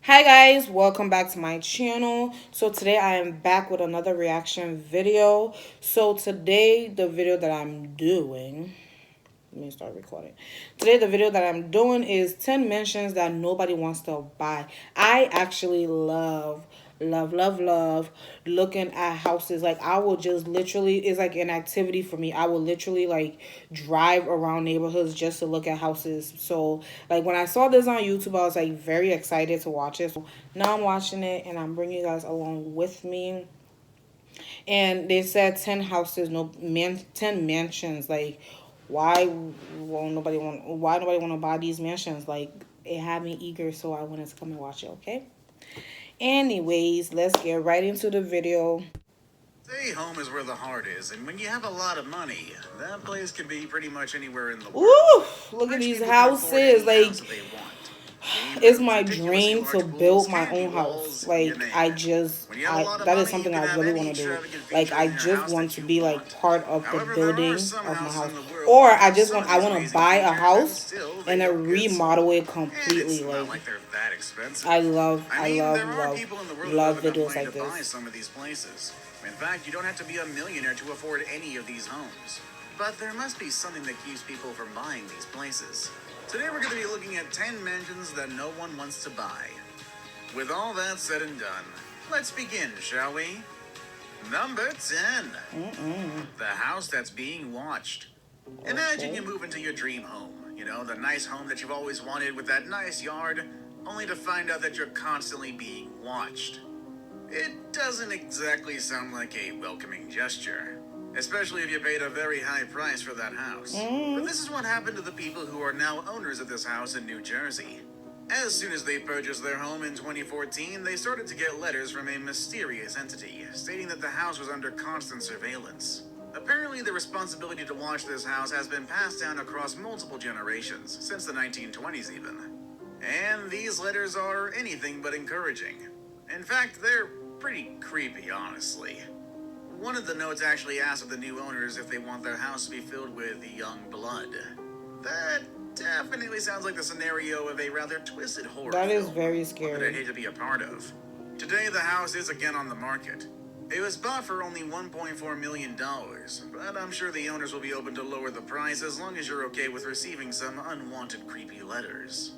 Hi guys, welcome back to my channel. So today I am back with another reaction video. So today the video that I'm doing, let me start recording. Today the video that I'm doing is 10 mansions that nobody wants to buy. I actually love looking at houses. Like I will just literally, it's like an activity for me. I will literally like drive around neighborhoods just to look at houses. So like when I saw this on YouTube, I was like very excited to watch it. So now I'm watching it and I'm bringing you guys along with me. And they said 10 houses, no man, 10 mansions. Like why nobody want to buy these mansions? Like it had me eager, so I wanted to come and watch it. Okay. Anyways, let's get right into the video. Say home is where the heart is, and when you have a lot of money, that place can be pretty much anywhere in the world. Ooh, look at Rich these people can afford any houses. Like house that they want. Game it's rooms, my ridiculously dream to large pools, build my canopy own house. walls, you Like name I it. just When you have a I lot of that is money, you something can I have really any want to do. extravagant Like features I in your just house want that to you be like want. part of the However, there are building some of my houses house. in the world Or that I have just some want of I these want to amazing buy a features, and house still they and then don't get sold. remodel it And it's completely. not Like like they're that expensive. I love I I mean, love there are love people in the world who have love enough videos money like to buy this. some of these places. In fact, you don't have to be a millionaire to afford any of these homes. But there must be something that keeps people from buying these places. Today we're going to be looking at 10 mansions that no one wants to buy. With all that said and done, let's begin, shall we? Number 10. The house that's being watched. Imagine Okay. you move into your dream home. You know, the nice home that you've always wanted with that nice yard, only to find out that you're constantly being watched. It doesn't exactly sound like a welcoming gesture, especially if you paid a very high price for that house. But this is what happened to the people who are now owners of this house in New Jersey. As soon as they purchased their home in 2014, they started to get letters from a mysterious entity stating that the house was under constant surveillance. Apparently, the responsibility to watch this house has been passed down across multiple generations, since the 1920s even. And these letters are anything but encouraging. In fact, they're pretty creepy, honestly. One of the notes actually asks of the new owners if they want their house to be filled with young blood. That definitely sounds like the scenario of a rather twisted horror That is film, very one that I'd scary. hate to be a part of. Today, the house is again on the market. It was bought for only $1.4 million, but I'm sure the owners will be open to lower the price as long as you're okay with receiving some unwanted creepy letters.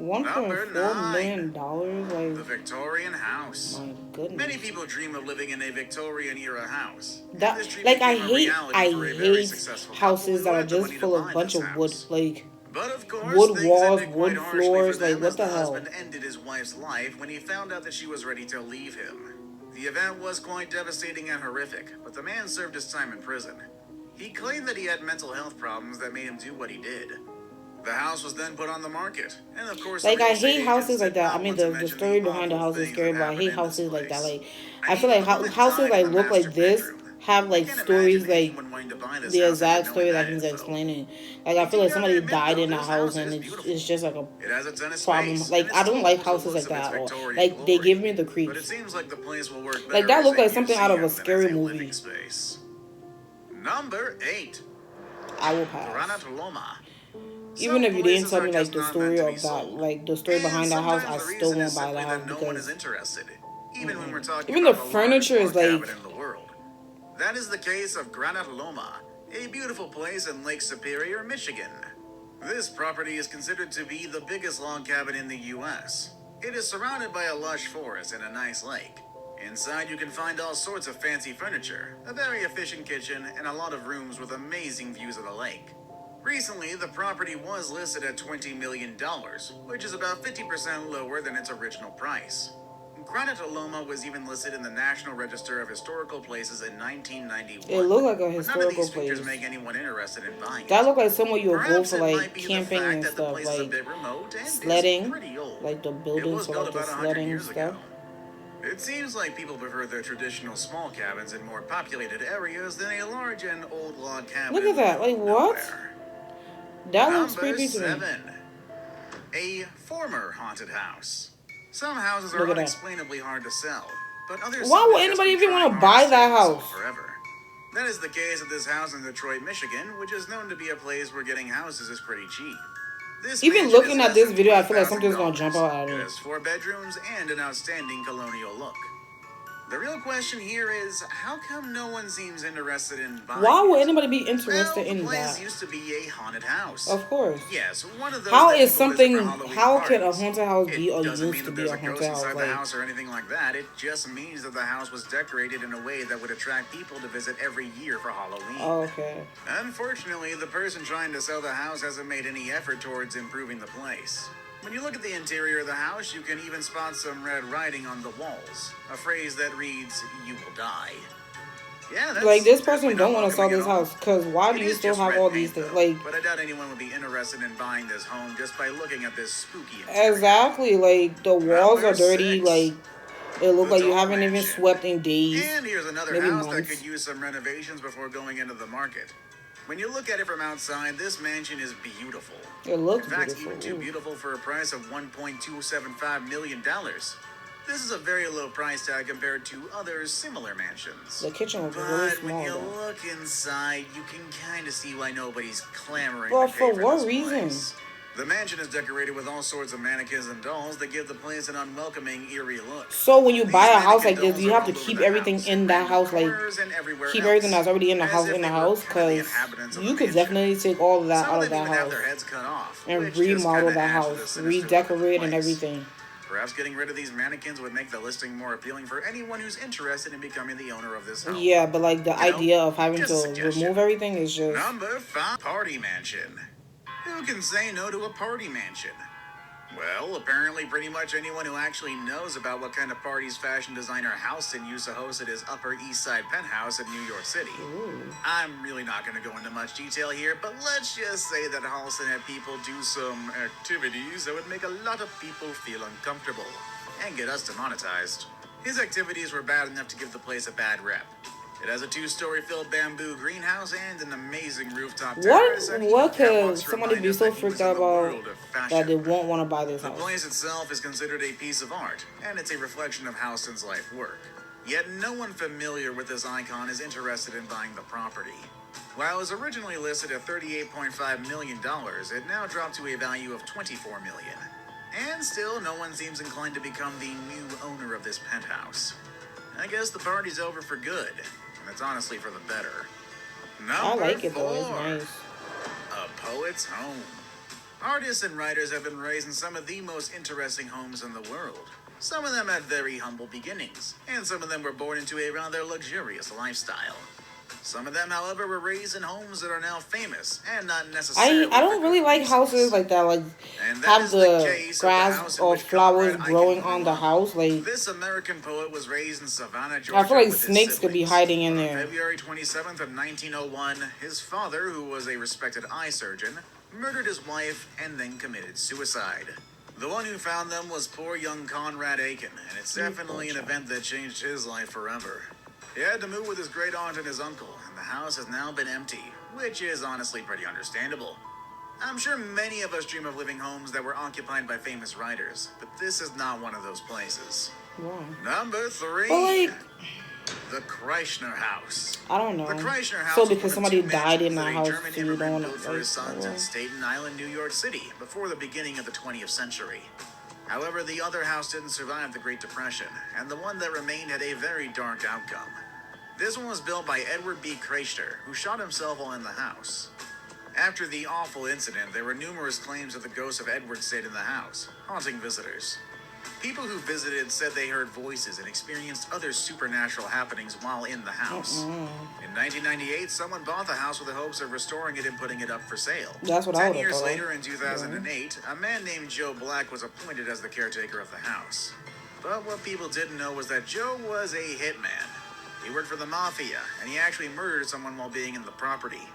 Number $1.4 million. 9. The Like Victorian House. my Many goodness. people dream of living in a Victorian era house, and That this dream like became a reality I for a very hate successful couple houses who that are had the just money to full of buy bunch this of wood. house. Like But of course, wood things walls, ended quite wood harshly for floors. Like them what as the the hell? husband ended his wife's life when he found out that she was ready to leave him. The event was quite devastating and horrific, but the man served his time in prison. He claimed that he had mental health problems that made him do what he did. The house was then put on the market, and of course the Like real I estate hate agents houses like did that. I not mean want to the mention story the behind the awful house is things that scary, but I happened hate in this houses like that. place. Like I I feel mean, like the woman houses died in like the look master like this bedroom. have I like can't imagine stories like anyone wanting to buy this the house after exact knowing story that that he's info. explaining. Like I You feel do like gotta somebody admit died though, in a this house house and is it's beautiful. just like a It has a ton of problem. space, and Like it I don't still like holds a houses look like of its that. Or Victorian like they give glory. me the But it creeps. seems like the place will work Like better that as looked a like something out of a museum than as scary a living movie. space. Number 8. I will pass. Granite Loma. Even Some if you didn't places tell are me like just the not meant story to be of that, sold. like the story And behind that house, sometimes I the still reason is won't buy that simply house that no one is because interested, even when we're talking even the about the largest furniture is log like cabin in the world. That is the case of Granite Loma, a beautiful place in Lake Superior, Michigan. This property is considered to be the biggest log cabin in the U.S. It is surrounded by a lush forest and a nice lake. Inside you can find all sorts of fancy furniture, a very efficient kitchen, and a lot of rooms with amazing views of the lake. Recently, the property was listed at $20 million, which is about 50% lower than its original price. Granite Loma was even listed in the National Register of Historical Places in it 1991, looked like a but none of historical these features place. make anyone interested in buying That it. looked like somewhere you'll go Perhaps for it like might be the camping fact and that the stuff, place is a like bit remote and is sledding, pretty old. like the It buildings was for built like the about 100 sledding years stuff. ago. It seems like people prefer their traditional small cabins in more populated areas than a large and old log cabin Look in at the that, middle like of what? nowhere. That looks Number creepy to me. 7. A former haunted house. Some houses Look are at that. unexplainably hard to sell, but others Why seem would to just anybody be even trying want to hard buy to stay that on the soul house? forever. That is the case at this house in Detroit, Michigan, which is known to be a place where getting houses is pretty cheap. This Even mansion is looking at less this than video, I feel like something's gonna jump $20,000. out at It me. has 4 bedrooms and an outstanding colonial look. The real question here is, how come no one seems interested in buying Why would it? anybody be Well, interested the in place that? used to be a haunted house. Of course. Yes, one of those How that is people visit for something? Halloween How can a parties. haunted house be or It doesn't used mean to that be there's a a haunted ghost house? inside the Like, house or anything like that. It just means that the house was decorated in a way that would attract people to visit every year for Halloween. oh, okay. Unfortunately, the person trying to sell the house hasn't made any effort towards improving the place. When you look at the interior of the house, you can even spot some red writing on the walls. A phrase that reads, "You will die." Yeah, that's Like, this definitely person not don't want to sell welcoming this at all. house because why do It you is still just have red all paint, these things? though, Like, but I doubt anyone would be interested in buying this home just by looking at this spooky interior. exactly. Like, the walls Number are dirty. 6. Like, it look The like you Tall haven't even Mansion. swept in days, And here's another maybe house that months. could use some renovations before going into the market. When you look at it from outside, this mansion is beautiful. It looks In fact, beautiful. even too Ooh. beautiful for a price of $1.275 million. This is a very low price tag compared to other similar mansions. The kitchen looks really But when small you though. look inside, you can kind of see why nobody's clamoring But to for pay for what this reason? place. The mansion is decorated with all sorts of mannequins and dolls that give the place an unwelcoming, eerie look. So when you These buy a house mannequin like this, dolls do you are have to all over keep the everything house, in that random house? Like, corners and everywhere keep else, everything that's already in the as house if in the they were house? part of the Because inhabitants of the you could mansion. definitely take all of that Some out of of them that even have house their heads cut off, and which just remodel kinda that adds to the house, sinister look of the redecorate and place. everything. Perhaps getting rid of these mannequins would make the listing more appealing for anyone who's interested in becoming the owner of this home. Yeah, but like the You know, idea of having just a to suggestion. remove everything is just Number 5, Party Mansion. Who can say no to a party mansion? Well, apparently pretty much anyone who actually knows about what kind of parties fashion designer Houston used to host at his Upper East Side penthouse in New York City. ooh. I'm really not going to go into much detail here, but let's just say that Halston had people do some activities that would make a lot of people feel uncomfortable and get us demonetized. His activities were bad enough to give the place a bad rep. It has a 2-story filled bamboo greenhouse and an amazing rooftop terrace. And even What could catwalks somebody remind be us so that he was freaked in out the about world of that they fashion. won't want to buy this The house? place itself is considered a piece of art, and it's a reflection of Houston's life work. Yet no one familiar with this icon is interested in buying the property. While it was originally listed at $38.5 million, it now dropped to a value of $24 million. And still, no one seems inclined to become the new owner of this penthouse. I guess the party's over for good, and it's honestly for the better. I Number like it though. It's 4. nice. A Poet's Home. Artists and writers have been raised in some of the most interesting homes in the world. Some of them had very humble beginnings, and some of them were born into a rather luxurious lifestyle. Some of them, however, were raised in homes that are now famous and not necessarily. I don't for really good like reasons. houses like that. Like And that have is the the case of the grass house in or which flowers Conrad Aiken growing grew on the up. house. Like This American poet was raised in Savannah, Georgia. I feel like with his snakes could be siblings. hiding in On there. February 27th of 1901, his father, who was a respected eye surgeon, murdered his wife and then committed suicide. The one who found them was poor young Conrad Aiken, and it's definitely an event that changed his life forever. He had to move with his great aunt and his uncle, and the house has now been empty, which is honestly pretty understandable. I'm sure many of us dream of living homes that were occupied by famous writers, but this is not one of those places. Wow. Number 3. But like The Kreischner House. I don't know. The Kreischner House So was because one of somebody 2 died in mansions that that a house, German so you don't immigrant want built to for like. his sons in Staten Island, New York City, before the beginning of the 20th century. However, the other house didn't survive the Great Depression, and the one that remained had a very dark outcome. This one was built by Edward B. Kreischner, who shot himself while in the house. After the awful incident, there were numerous claims that the ghost of Edward stayed in the house, haunting visitors. People who visited said they heard voices and experienced other supernatural happenings while in the house. In 1998, someone bought the house with the hopes of restoring it and putting it up for sale. That's what I 10 would've years thought. later, in 2008, a man named Joe Black was appointed as the caretaker of the house. But what people didn't know was that Joe was a hitman. He worked for the mafia, and he actually murdered someone while being in the property.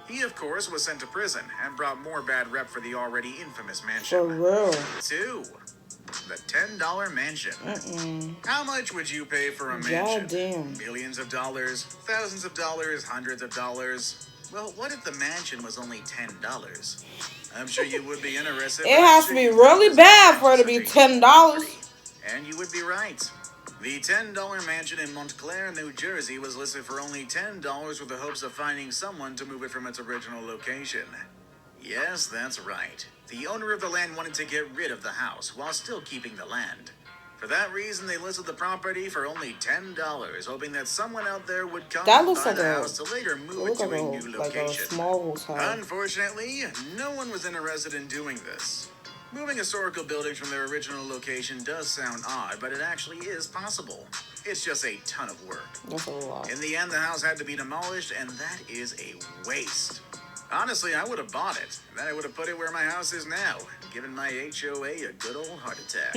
He, of course, was sent to prison and brought more bad rep for the already infamous mansion. For real. 2. The $10 Mansion. How much would you pay for a mansion? Goddamn. Millions of dollars, thousands of dollars, hundreds of dollars. Well, what if the mansion was only $10? I'm sure you would be interested. It has to be really bad for it to be $10. And you would be right. The $10 mansion in Montclair, New Jersey was listed for only $10 with the hopes of finding someone to move it from its original location. Yes, that's right. The owner of the land wanted to get rid of the house while still keeping the land. For that reason, they listed the property for only $10, hoping that someone out there would come That and looks buy like the a, house to later it move it looks to a new like a location. small hotel. Unfortunately, no one was interested in doing this. Moving historical buildings from their original location does sound odd, but it actually is possible. It's just a ton of work. That's a lot. In the end, the house had to be demolished, and that is a waste. Honestly, I would have bought it, and then I would have put it where my house is now, giving my HOA a good old heart attack.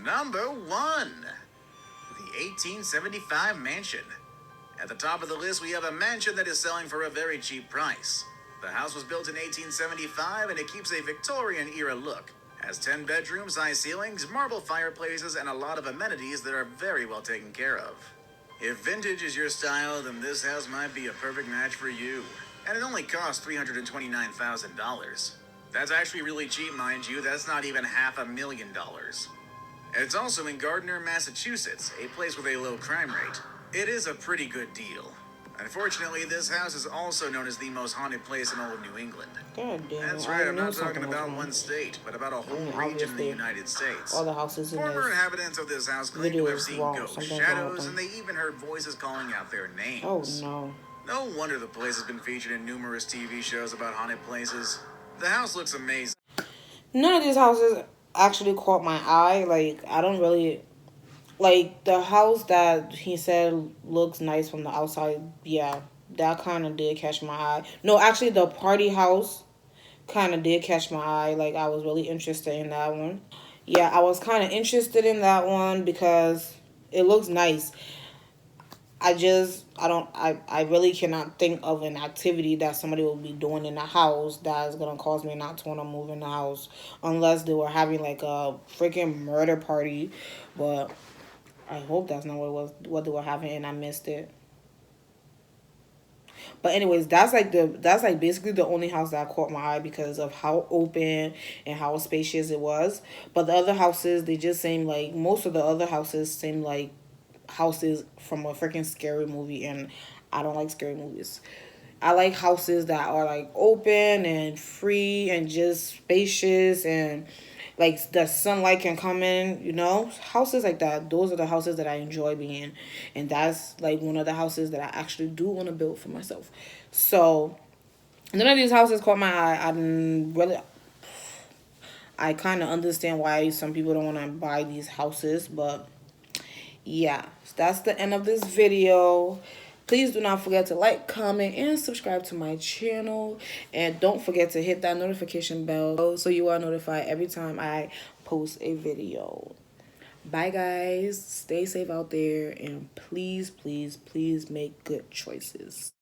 Number 1. The 1875 mansion. At the top of the list, we have a mansion that is selling for a very cheap price. The house was built in 1875 and it keeps a Victorian era look. Has 10 bedrooms, high ceilings, marble fireplaces, and a lot of amenities that are very well taken care of. If vintage is your style, then this house might be a perfect match for you. And it only costs $329,000. That's actually really cheap, mind you. That's not even $500,000. It's also in Gardner, Massachusetts, a place with a low crime rate. It is a pretty good deal. Unfortunately, this house is also known as the most haunted place in all of New England. God damn. That's right, I'm not talking about one state, but about a whole region in the United States. All the houses in Former this inhabitants of this house claim to have seen ghosts, Something's shadows, and they even heard voices calling out their names. Oh no. No wonder the place has been featured in numerous TV shows about haunted places. The house looks amazing. None of these houses actually caught my eye. Like, I don't really like the house that he said looks nice from the outside. Yeah, that kind of did catch my eye. No, actually, the party house kind of did catch my eye. Like, I was really interested in that one. Yeah, I was kind of interested in that one because it looks nice. I really cannot think of an activity that somebody will be doing in the house that is going to cause me not to want to move in the house unless they were having like a freaking murder party. But I hope that's not what they were having and I missed it. But anyways, that's like basically the only house that caught my eye because of how open and how spacious it was. But the other houses, they just seem like most of the other houses seem like houses from a freaking scary movie, and I don't like scary movies. I like houses that are like open and free and just spacious and like the sunlight can come in, houses like that. Those are the houses that I enjoy being in, and that's like one of the houses that I actually do want to build for myself. So none of these houses caught my eye. I kind of understand why some people don't want to buy these houses, but yeah, that's the end of this video. Please do not forget to like, comment, and subscribe to my channel. And don't forget to hit that notification bell so you are notified every time I post a video. Bye, guys. Stay safe out there. And please, please, please make good choices.